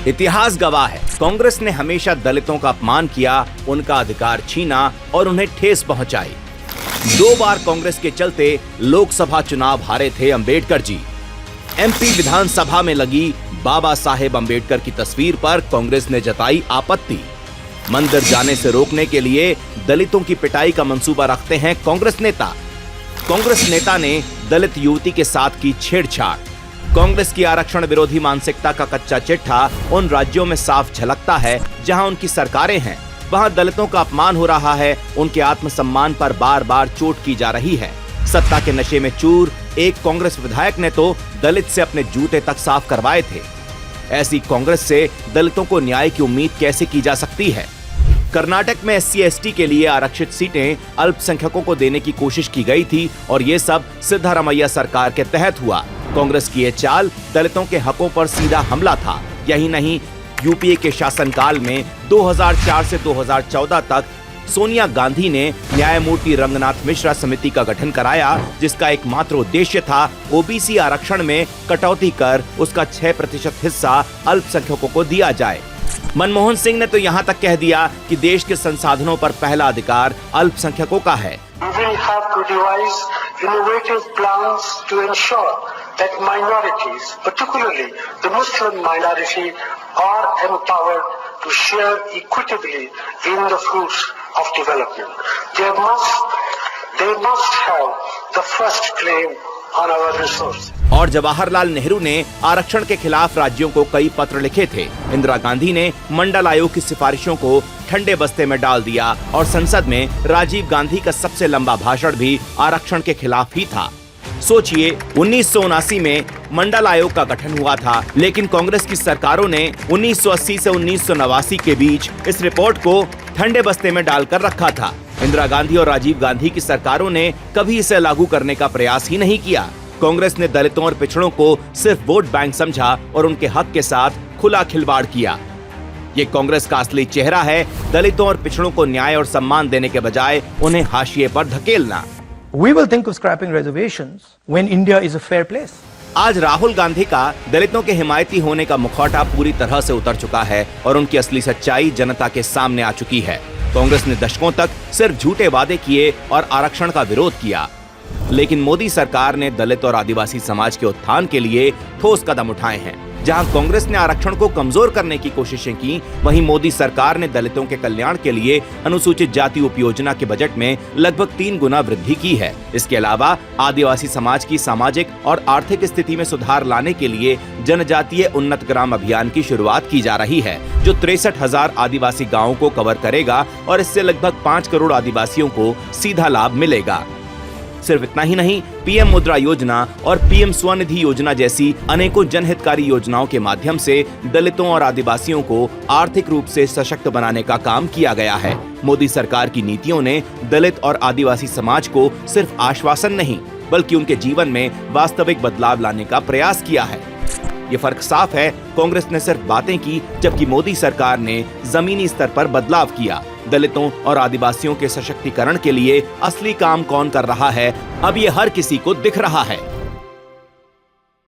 इतिहास गवाह है, कांग्रेस ने हमेशा दलितों का अपमान किया, उनका अधिकार छीना और उन्हें ठेस पहुंचाई। 2 बार कांग्रेस के चलते लोकसभा चुनाव हारे थे अंबेडकर जी। एमपी विधानसभा में लगी बाबा साहेब अंबेडकर की तस्वीर पर कांग्रेस ने जताई आपत्ति। मंदिर जाने से रोकने के लिए दलितों की पिटाई का मंसूबा रखते हैं कांग्रेस नेता। कांग्रेस नेता ने दलित युवती के साथ की छेड़छाड़। कांग्रेस की आरक्षण विरोधी मानसिकता का कच्चा चिट्ठा उन राज्यों में साफ झलकता है जहां उनकी सरकारें हैं। वहां दलितों का अपमान हो रहा है, उनके आत्मसम्मान पर बार बार चोट की जा रही है। सत्ता के नशे में चूर एक कांग्रेस विधायक ने तो दलित से अपने जूते तक साफ करवाए थे। ऐसी कांग्रेस से दलितों को न्याय की उम्मीद कैसे की जा सकती है? कर्नाटक में SC/ST के लिए आरक्षित सीटें अल्पसंख्यकों को देने की कोशिश की गई थी और ये सब सिद्धारमैया सरकार के तहत हुआ। कांग्रेस की ये चाल दलितों के हकों पर सीधा हमला था। यही नहीं, यूपीए के शासनकाल में 2004 से 2014 तक सोनिया गांधी ने न्यायमूर्ति रंगनाथ मिश्रा समिति का गठन कराया, जिसका एकमात्र उद्देश्य था ओबीसी आरक्षण में कटौती कर उसका 6% हिस्सा अल्पसंख्यकों को दिया जाए। मनमोहन सिंह ने तो यहाँ तक कह दिया कि देश के संसाधनों पर पहला अधिकार अल्पसंख्यकों का है। That minorities, particularly the Muslim minority, are empowered to share equitably in the fruits of development. They must have the first claim on our resources. और जवाहरलाल नेहरू ने आरक्षण के खिलाफ राज्यों को कई पत्र लिखे थे। इंदिरा गांधी ने मंडल आयोग की सिफारिशों को ठंडे बस्ते में डाल दिया और संसद में राजीव गांधी का सबसे लंबा भाषण भी आरक्षण के खिलाफ ही था। सोचिए, 1979 में मंडल आयोग का गठन हुआ था, लेकिन कांग्रेस की सरकारों ने 1980 से 1989 के बीच इस रिपोर्ट को ठंडे बस्ते में डालकर रखा था। इंदिरा गांधी और राजीव गांधी की सरकारों ने कभी इसे लागू करने का प्रयास ही नहीं किया। कांग्रेस ने दलितों और पिछड़ों को सिर्फ वोट बैंक समझा और उनके हक के साथ खुला खिलवाड़ किया। ये कांग्रेस का असली चेहरा है, दलितों और पिछड़ों को न्याय और सम्मान देने के बजाय उन्हें हाशिए पर धकेलना। We will think of scrapping reservations when India is a fair place. आज राहुल गांधी का दलितों के हिमायती होने का मुखौटा पूरी तरह से उतर चुका है और उनकी असली सच्चाई जनता के सामने आ चुकी है। कांग्रेस ने दशकों तक सिर्फ झूठे वादे किए और आरक्षण का विरोध किया, लेकिन मोदी सरकार ने दलित और आदिवासी समाज के उत्थान के लिए ठोस कदम उठाए हैं। जहां कांग्रेस ने आरक्षण को कमजोर करने की कोशिशें की, वहीं मोदी सरकार ने दलितों के कल्याण के लिए अनुसूचित जाति उपयोजना के बजट में लगभग 3 गुना वृद्धि की है। इसके अलावा आदिवासी समाज की सामाजिक और आर्थिक स्थिति में सुधार लाने के लिए जनजातीय उन्नत ग्राम अभियान की शुरुआत की जा रही है, जो 63,000 आदिवासी गाँवों को कवर करेगा और इससे लगभग 5 करोड़ आदिवासियों को सीधा लाभ मिलेगा। सिर्फ इतना ही नहीं, पीएम मुद्रा योजना और पीएम स्वनिधि योजना जैसी अनेकों जनहितकारी योजनाओं के माध्यम से दलितों और आदिवासियों को आर्थिक रूप से सशक्त बनाने का काम किया गया है। मोदी सरकार की नीतियों ने दलित और आदिवासी समाज को सिर्फ आश्वासन नहीं, बल्कि उनके जीवन में वास्तविक बदलाव लाने का प्रयास किया है। ये फर्क साफ है, कांग्रेस ने सिर्फ बातें की, जबकि मोदी सरकार ने जमीनी स्तर पर बदलाव किया। दलितों और आदिवासियों के सशक्तिकरण के लिए असली काम कौन कर रहा है, अब ये हर किसी को दिख रहा है।